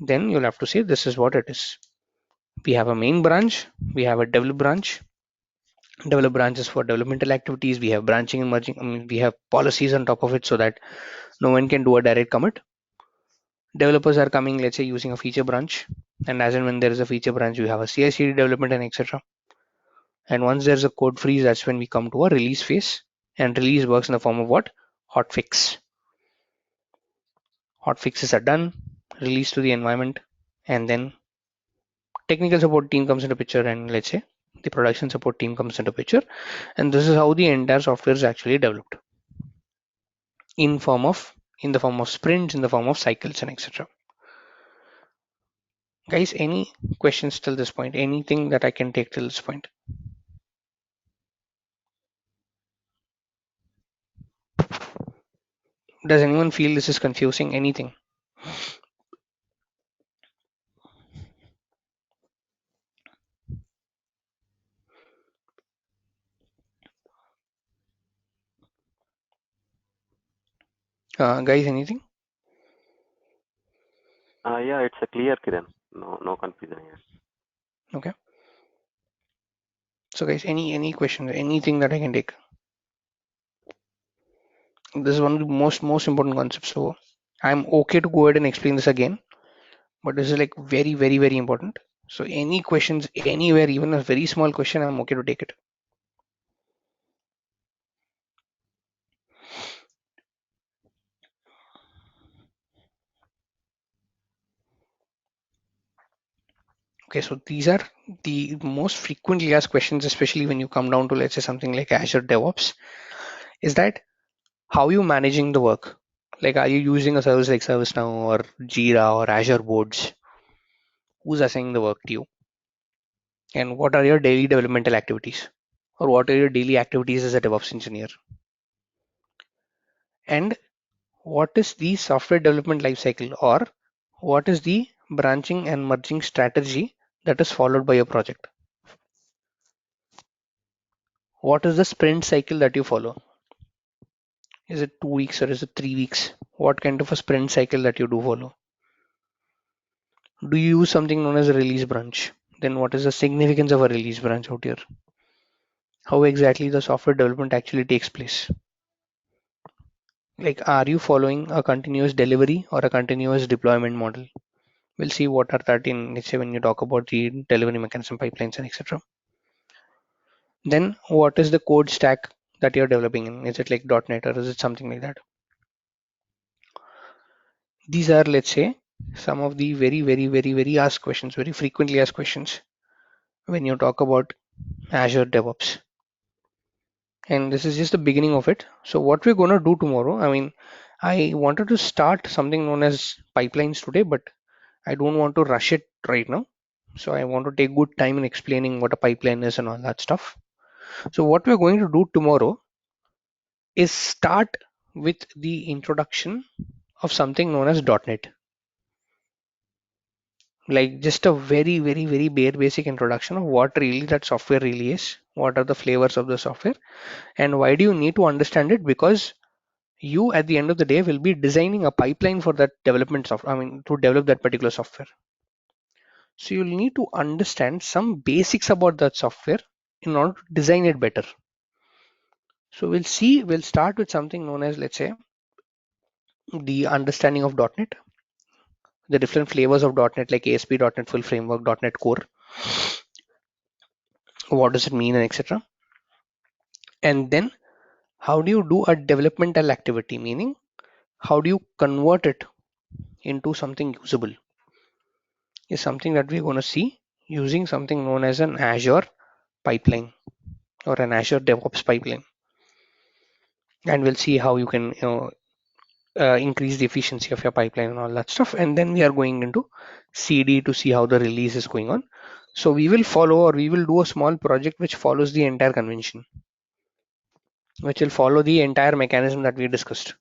Then you'll have to say this is what it is. We have a main branch, we have a develop branch. Develop branches for developmental activities. We have branching and merging. We have policies on top of it so that no one can do a direct commit. Developers are coming, let's say, using a feature branch, and as and when there is a feature branch, you have a CI/CD development and etc. And once there's a code freeze, that's when we come to a release phase. And release works in the form of what? Hotfix. Hotfixes are done, released to the environment, and then technical support team comes into picture, and let's say the production support team comes into picture, and this is how the entire software is actually developed in the form of sprints, in the form of cycles, and etc. Guys, any questions till this point? Anything that I can take till this point? Does anyone feel this is confusing? Anything? Guys, anything? Yeah, it's a clear, Kiran. No confusion here. Okay. So guys, any questions? Anything that I can take? This is one of the most important concepts. So I'm okay to go ahead and explain this again, but this is like very important. So any questions anywhere, even a very small question, I'm okay to take it. Okay, so these are the most frequently asked questions, especially when you come down to, let's say, something like Azure DevOps, is that how you managing the work? Like, are you using a service like ServiceNow or Jira or Azure boards? Who's assigning the work to you? And what are your daily developmental activities? Or what are your daily activities as a DevOps engineer? And what is the software development lifecycle, or what is the branching and merging strategy that is followed by your project? What is the sprint cycle that you follow? Is it 2 weeks or is it 3 weeks? What kind of a sprint cycle that you do follow? Do you use something known as a release branch? Then what is the significance of a release branch out here? How exactly the software development actually takes place? Like, are you following a continuous delivery or a continuous deployment model? We'll see what are that in, let's say, when you talk about the delivery mechanism pipelines and etc. Then what is the code stack that you're developing in? Is it like .NET or is it something like that? These are, let's say, some of the very asked questions, very frequently asked questions when you talk about Azure DevOps. And this is just the beginning of it. So what we're going to do tomorrow, I mean, I wanted to start something known as pipelines today, but I don't want to rush it right now. So I want to take good time in explaining what a pipeline is and all that stuff. So what we're going to do tomorrow is start with the introduction of something known as .NET. Like just a very bare basic introduction of what really that software really is, what are the flavors of the software, and why do you need to understand it, because you at the end of the day will be designing a pipeline for that development software, I mean to develop that particular software. So you'll need to understand some basics about that software in order to design it better. So we'll start with something known as, let's say, the understanding of .NET, the different flavors of .NET like ASP.NET Full Framework, .NET Core, what does it mean, and etc. And then how do you do a developmental activity, meaning how do you convert it into something usable, is something that we're going to see using something known as an Azure pipeline or an Azure DevOps pipeline. And we'll see how you can increase the efficiency of your pipeline and all that stuff. And then we are going into CD to see how the release is going on. So we will follow, or we will do a small project which follows the entire convention, which will follow the entire mechanism that we discussed,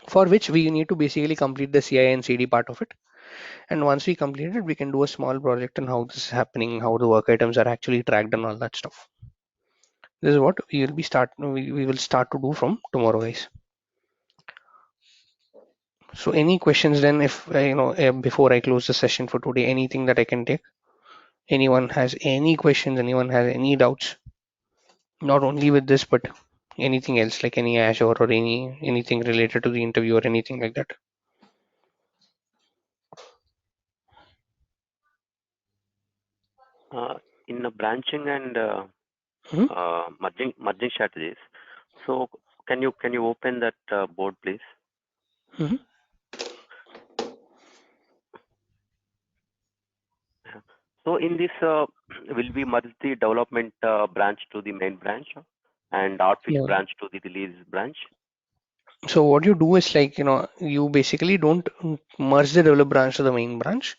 for which we need to basically complete the CI and CD part of it. And once we complete it, we can do a small project on how this is happening, how the work items are actually tracked and all that stuff. This is what we will start to do from tomorrow, guys. So any questions then, if before I close the session for today, anything that I can take? Anyone has any questions? Anyone has any doubts? Not only with this, but anything else, like any Azure or anything related to the interview or anything like that. Uh, in the branching and Mhm, merging strategies. So can you open that board, please? mhm. Yeah. So in this, will we merge the development branch to the main branch and outfix No. branch to the release branch? So what you do is like, you basically don't merge the develop branch to the main branch.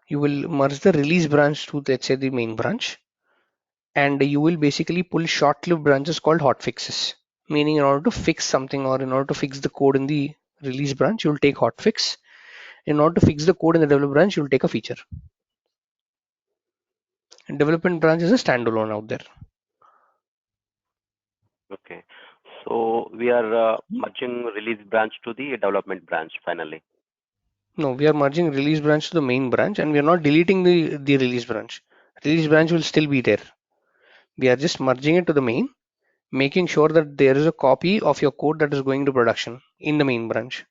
You will merge the release branch to, let's say, the main branch, and you will basically pull short-lived branches called hotfixes. Meaning, in order to fix something or in order to fix the code in the release branch, you'll take hotfix. In order to fix the code in the develop branch, you'll take a feature. And development branch is a standalone out there. Okay. So we are merging release branch to the development branch finally. No, we are merging release branch to the main branch, and we are not deleting the release branch. Release branch will still be there. We are just merging it to the main, making sure that there is a copy of your code that is going to production in the main branch.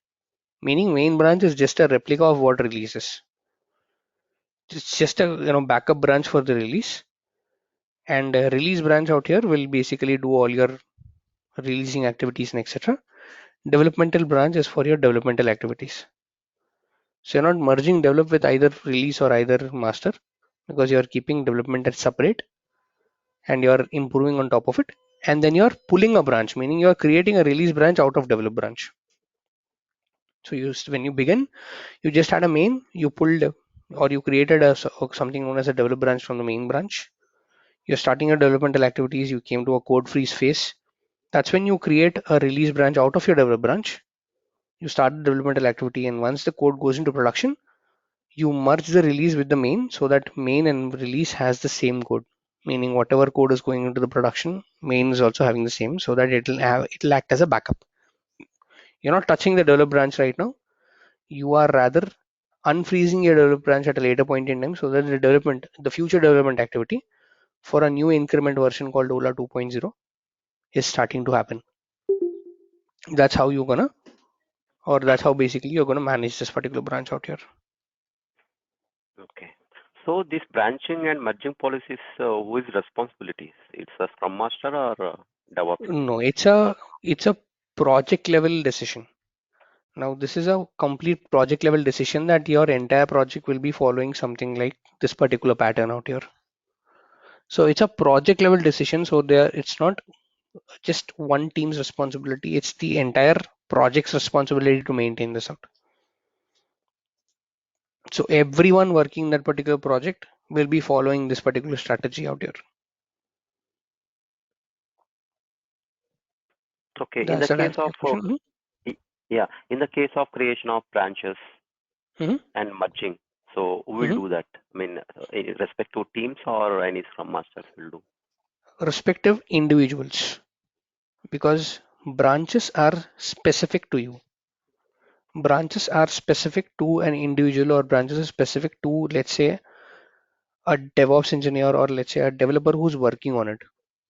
Meaning main branch is just a replica of what releases. It's just a backup branch for the release, and release branch out here will basically do all your releasing activities and etc. Developmental branch is for your developmental activities. So you're not merging develop with either release or either master, because you're keeping development as separate and you're improving on top of it. And then you're pulling a branch, meaning you're creating a release branch out of develop branch. So when you begin, you just had a main, you pulled or you created something known as a develop branch from the main branch. You're starting your developmental activities, you came to a code freeze phase. That's when you create a release branch out of your develop branch. You start the developmental activity, and once the code goes into production, you merge the release with the main so that main and release has the same code. Meaning whatever code is going into the production, main is also having the same, so that it'll act as a backup. You're not touching the develop branch right now. You are rather unfreezing your develop branch at a later point in time, so that the future development activity for a new increment version called Ola 2.0 is starting to happen. That's how you're gonna, or that's how basically you're gonna manage this particular branch out here. Okay. So this branching and merging policies, who is responsibility? It's a Scrum Master or DevOps No, engineer? it's a project level decision. Now this is a complete project level decision that your entire project will be following something like this particular pattern out here. So it's a project level decision. So there, it's not just one team's responsibility. It's the entire project's responsibility to maintain this out. So everyone working that particular project will be following this particular strategy out here. Okay. In the Does that case answer of your question? y- yeah, in the case of creation of branches Mhm, and merging, so who will mhm. do that? I mean, in respect to teams or any Scrum Masters will do. Respective individuals, because branches are specific to you. Branches are specific to an individual, or branches are specific to, let's say, a DevOps engineer, or let's say a developer who's working on it,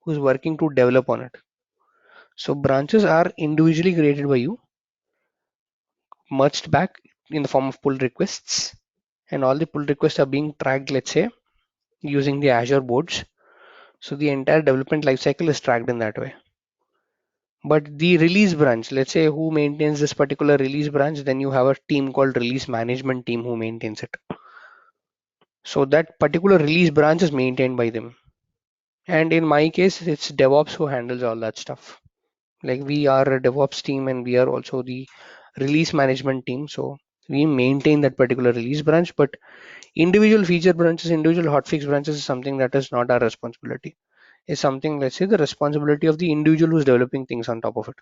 who's working to develop on it. So branches are individually created by you, merged back in the form of pull requests, and all the pull requests are being tracked, let's say, using the Azure boards. So the entire development lifecycle is tracked in that way. But the release branch, let's say who maintains this particular release branch, then you have a team called release management team who maintains it. So that particular release branch is maintained by them. And in my case, it's DevOps who handles all that stuff. Like we are a DevOps team and we are also the release management team. So we maintain that particular release branch, but individual feature branches, individual hotfix branches is something that is not our responsibility. It's something, let's say, the responsibility of the individual who's developing things on top of it.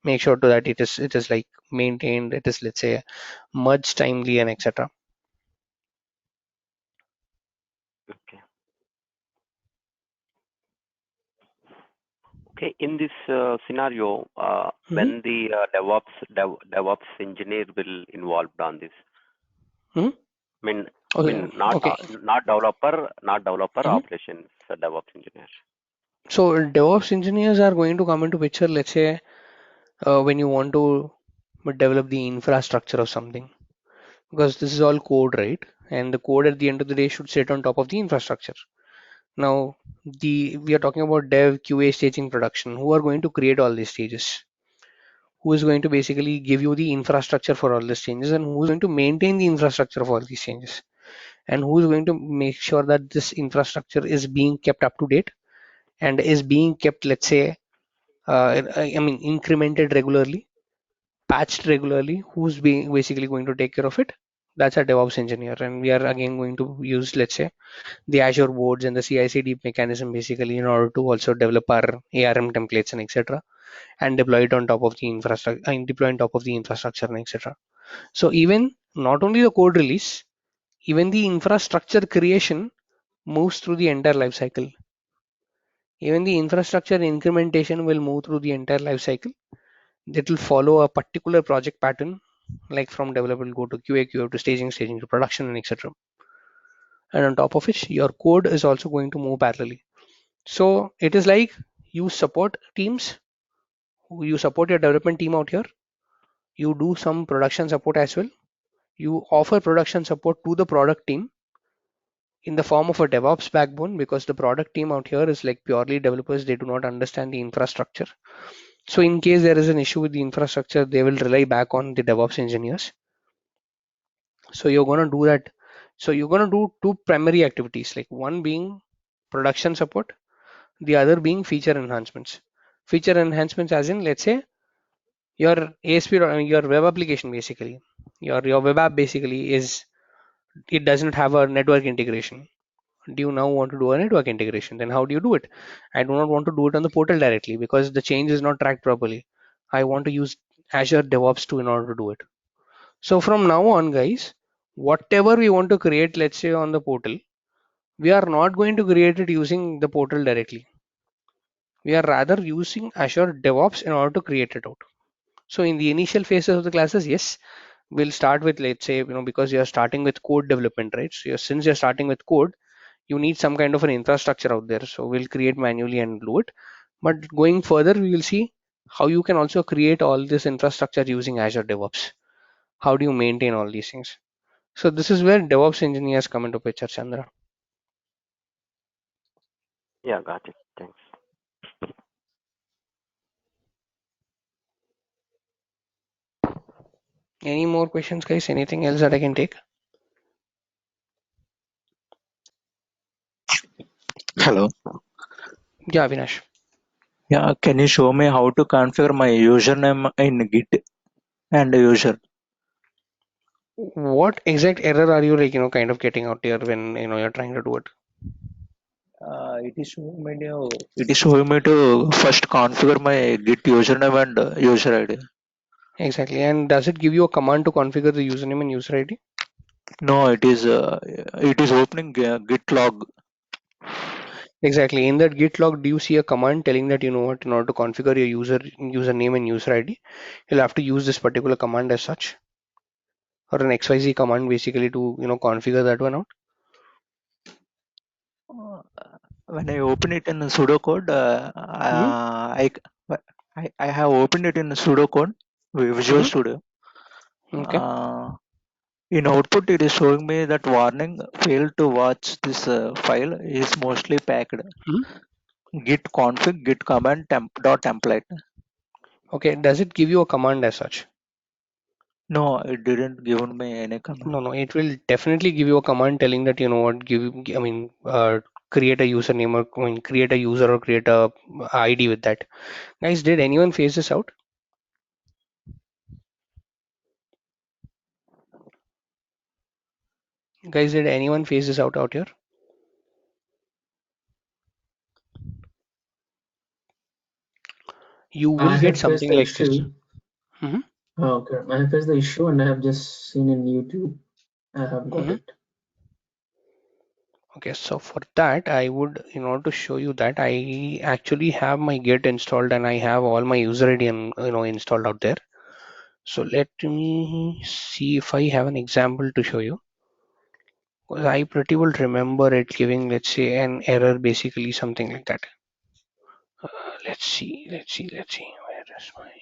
Make sure to that it is like maintained, it is, let's say, merged timely and etc. Okay. Okay. In this scenario, Hmm. when the DevOps engineer will involved on this, Hmm. I Okay. mean not Okay. not developer Hmm. operations, DevOps engineer. So DevOps engineers are going to come into picture, let's say, when you want to develop the infrastructure of something, because this is all code, right? And the code at the end of the day should sit on top of the infrastructure. Now, we are talking about dev, QA, staging, production. Who are going to create all these stages? Who is going to basically give you the infrastructure for all these changes, and who is going to maintain the infrastructure of all these changes, and who is going to make sure that this infrastructure is being kept up to date and is being kept, let's say, incremented regularly, patched regularly. Who's being basically going to take care of it? That's a DevOps engineer, and we are again going to use, let's say, the Azure boards and the CI/CD mechanism basically in order to also develop our ARM templates and etc. and deploy it on top of the infrastructure, and deploy on top of the infrastructure and etc. So even not only the code release, even the infrastructure creation moves through the entire life cycle. Even the infrastructure incrementation will move through the entire life cycle. It will follow a particular project pattern, like from development go to QA to staging, staging to production, and etc. And on top of which, your code is also going to move parallelly. So it is like you support teams, you support your development team out here, you do some production support as well. You offer production support to the product team in the form of a DevOps backbone, because the product team out here is like purely developers. They do not understand the infrastructure. So in case there is an issue with the infrastructure, they will rely back on the DevOps engineers. So you're going to do that. So you're going to do two primary activities, like one being production support, the other being feature enhancements. Feature enhancements, as in, let's say, your ASP or your web application basically, your web app basically is, it doesn't have a network integration. Do you now want to do a network integration? Then how do you do it? I do not want to do it on the portal directly because the change is not tracked properly. I want to use Azure DevOps to in order to do it. So from now on, guys, whatever we want to create, let's say on the portal, we are not going to create it using the portal directly. We are rather using Azure DevOps in order to create it out. So in the initial phases of the classes, yes, we'll start with, let's say, because you're starting with code development, right? So since you're starting with code, you need some kind of an infrastructure out there. So we'll create manually and do it. But going further, we will see how you can also create all this infrastructure using Azure DevOps. How do you maintain all these things? So this is where DevOps engineers come into picture, Chandra. Yeah, got it. Thanks. Any more questions, guys? Anything else that I can take? Hello. Yeah, Avinash. Yeah, can you show me how to configure my username in Git and user? What exact error are you like, kind of getting out here when you're trying to do it? It is showing me to first configure my Git username and user ID. Exactly. And does it give you a command to configure the username and user ID? No, it is opening Git log. Exactly. In that Git log, do you see a command telling that you know what, in order to configure your username and user ID, you'll have to use this particular command as such, or an XYZ command basically to configure that one out. Uh, When I open it in pseudocode, Hmm. I have opened it in pseudocode, Visual Hmm. Studio. Okay. Uh, in output, it is showing me that warning failed to watch this file is mostly packed. Hmm. Git config git command dot template. Okay. Does it give you a command as such? No, it didn't give me any command. No, no. It will definitely give you a command telling that what, create a username, or create a user, or create a ID with that. Guys, did anyone face this out? Guys, did anyone face this out here? You will I get have faced something the like this. issue. Hmm. Okay, I have faced the issue and I have just seen in YouTube. I have got Hmm. it. Okay, so for that, I would, in order to show you that, I actually have my Git installed and I have all my user ID and installed out there. So let me see if I have an example to show you. 'Cause I pretty well remember it giving, let's say, an error, basically something like that. Uh, let's see. Where is my?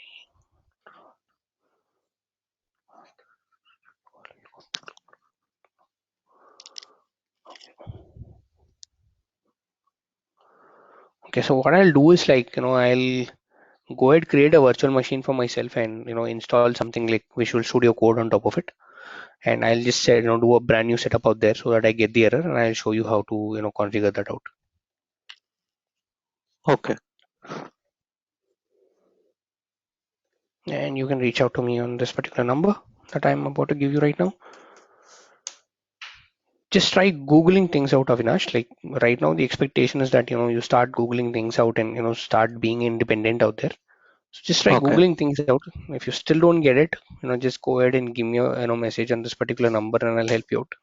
Okay, so what I'll do is like, I'll go ahead, create a virtual machine for myself and, install something like Visual Studio Code on top of it. And I'll just say, do a brand new setup out there so that I get the error and I'll show you how to, configure that out. Okay. And you can reach out to me on this particular number that I'm about to give you right now. Just try Googling things out, Avinash. Like right now, the expectation is that, you start Googling things out and, start being independent out there. So just try Okay. Googling things out. If you still don't get it, just go ahead and give me a, message on this particular number and I'll help you out.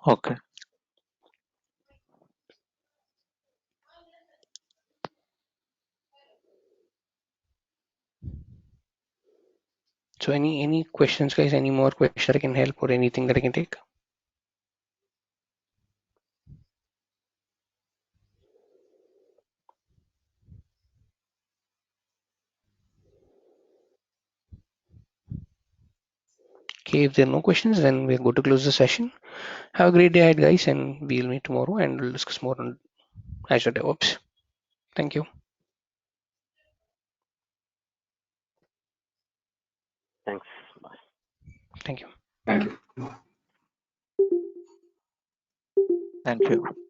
Okay. So any questions, guys? Any more questions I can help or anything that I can take? Okay, if there are no questions, then we're going to close the session. Have a great day ahead, guys, and we'll meet tomorrow and we'll discuss more on Azure DevOps. Thank you. Thanks. Bye. Thank you. Thank you. Thank you.